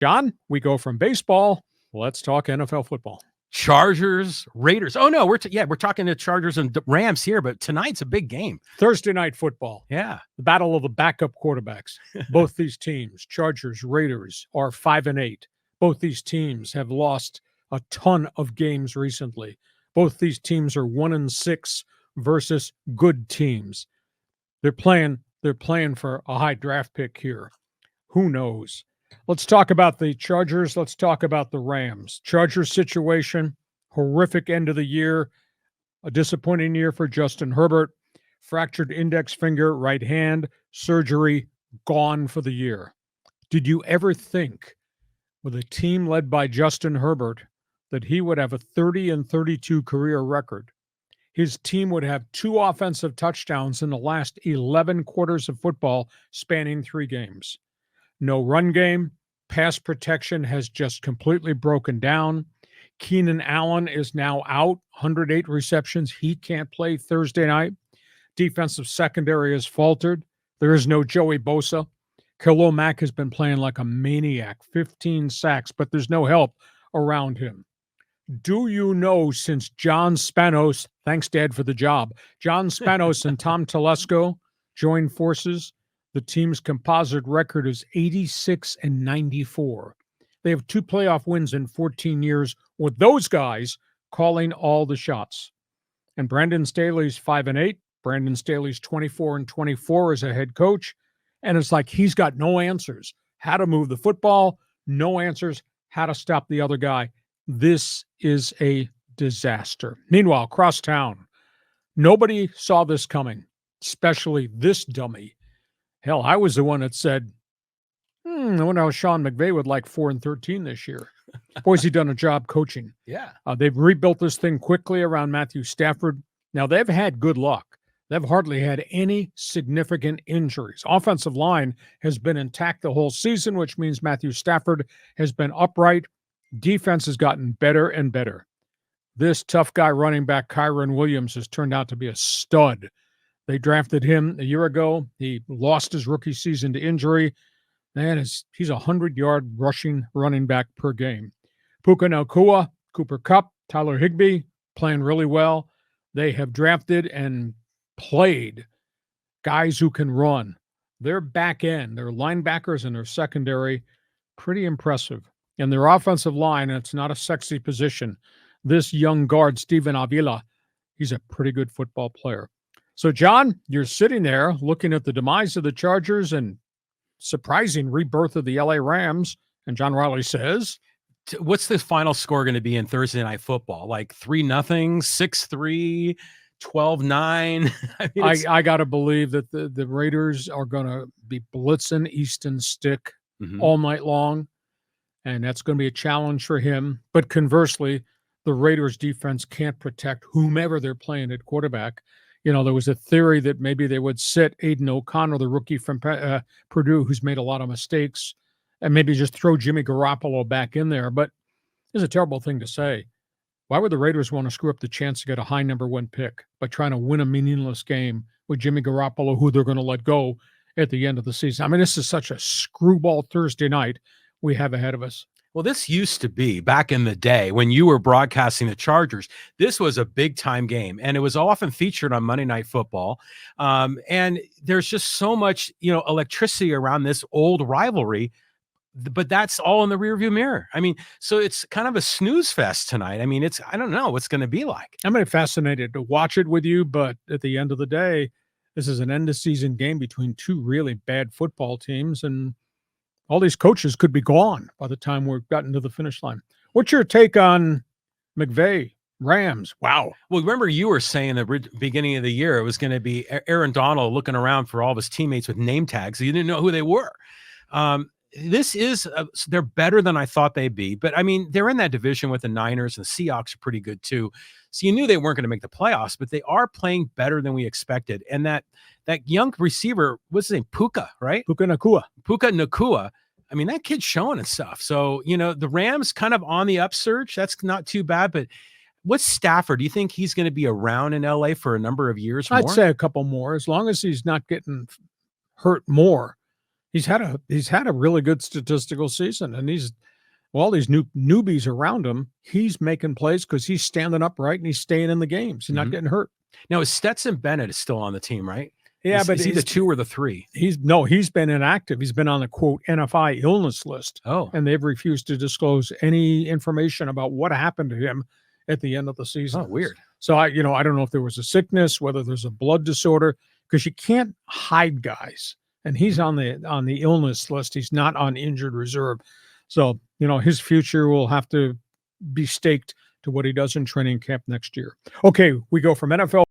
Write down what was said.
John, we go from baseball. Let's talk NFL football. Chargers, Raiders. Oh no, we're talking to Chargers and Rams here, but tonight's a big game. Thursday night football. Yeah. The battle of the backup quarterbacks. Both these teams, Chargers, Raiders, are 5-8. Both these teams have lost a ton of games recently. Both these teams are 1-6 versus good teams. They're playing for a high draft pick here. Who knows? Let's talk about the Chargers. Let's talk about the Rams. Chargers situation, horrific end of the year, a disappointing year for Justin Herbert, fractured index finger, right hand, surgery, gone for the year. Did you ever think, with a team led by Justin Herbert, that he would have a 30-32 career record? His team would have 2 offensive touchdowns in the last 11 quarters of football, spanning 3 games. No run game. Pass protection has just completely broken down. Keenan Allen is now out, 108 receptions. He can't play Thursday night. Defensive secondary has faltered. There is no Joey Bosa. Khalil Mack has been playing like a maniac, 15 sacks, but there's no help around him. Do you know, since John Spanos, thanks, Dad, for the job, John Spanos and Tom Telesco joined forces, the team's composite record is 86-94. They have 2 playoff wins in 14 years with those guys calling all the shots. And Brandon Staley's 5-8. Brandon Staley's 24-24 as a head coach. And it's like he's got no answers. How to move the football, no answers. How to stop the other guy. This is a disaster. Meanwhile, across town, nobody saw this coming, especially this dummy. Hell, I was the one that said, I wonder how Sean McVay would like 4-13 this year. Boy's he done a job coaching. Yeah. They've rebuilt this thing quickly around Matthew Stafford. Now, they've had good luck. They've hardly had any significant injuries. Offensive line has been intact the whole season, which means Matthew Stafford has been upright. Defense has gotten better and better. This tough guy running back, Kyron Williams, has turned out to be a stud. They drafted him a year ago. He lost his rookie season to injury. Man, he's a 100-yard rushing running back per game. Puka Nacua, Cooper Kupp, Tyler Higbee playing really well. They have drafted and played guys who can run. Their back end, their linebackers and their secondary, pretty impressive. And their offensive line, and it's not a sexy position, this young guard, Steven Avila, he's a pretty good football player. So, John, you're sitting there looking at the demise of the Chargers and surprising rebirth of the LA Rams. And John Riley says, what's the final score going to be in Thursday Night Football? Like 3-0, 6-3, 12-9? I got to believe that the Raiders are going to be blitzing Easton Stick all night long. And that's going to be a challenge for him. But conversely, the Raiders defense can't protect whomever they're playing at quarterback. You know, there was a theory that maybe they would sit Aiden O'Connell, the rookie from Purdue, who's made a lot of mistakes, and maybe just throw Jimmy Garoppolo back in there. But it's a terrible thing to say. Why would the Raiders want to screw up the chance to get a high number 1 pick by trying to win a meaningless game with Jimmy Garoppolo, who they're going to let go at the end of the season? I mean, this is such a screwball Thursday night we have ahead of us. Well, this used to be back in the day when you were broadcasting the Chargers. This was a big time game, and it was often featured on Monday Night Football. And there's just so much, electricity around this old rivalry, but that's all in the rearview mirror. I mean, so it's kind of a snooze fest tonight. I mean, I don't know what's going to be like. I'm fascinated to watch it with you, but at the end of the day, this is an end of season game between 2 really bad football teams, and all these coaches could be gone by the time we've gotten to the finish line. What's your take on McVay, Rams? Wow. Well, remember you were saying at the beginning of the year it was going to be Aaron Donald looking around for all of his teammates with name tags. So you didn't know who they were. They're better than I thought they'd be. But, I mean, they're in that division with the Niners, and the Seahawks are pretty good too. So you knew they weren't going to make the playoffs, but they are playing better than we expected. And that young receiver, what's his name? Puka, right? Puka Nacua. I mean, that kid's showing and stuff. So, the Rams kind of on the upsurge. That's not too bad. But what's Stafford? Do you think he's going to be around in LA for a number of years more? I'd say a couple more, as long as he's not getting hurt more. He's had a really good statistical season, and all these new newbies around him, he's making plays because he's standing upright and he's staying in the games. He's not getting hurt. Now, is Stetson Bennett is still on the team, right? Yeah, Is he the 2 or the 3? He's been inactive. He's been on the quote NFI illness list. Oh, And they've refused to disclose any information about what happened to him at the end of the season. oh, weird. So I don't know if there was a sickness, whether there's a blood disorder, because you can't hide guys. And he's on the illness list. He's not on injured reserve. So, his future will have to be staked to what he does in training camp next year. Okay, we go from NFL